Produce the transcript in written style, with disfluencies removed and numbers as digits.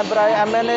MNA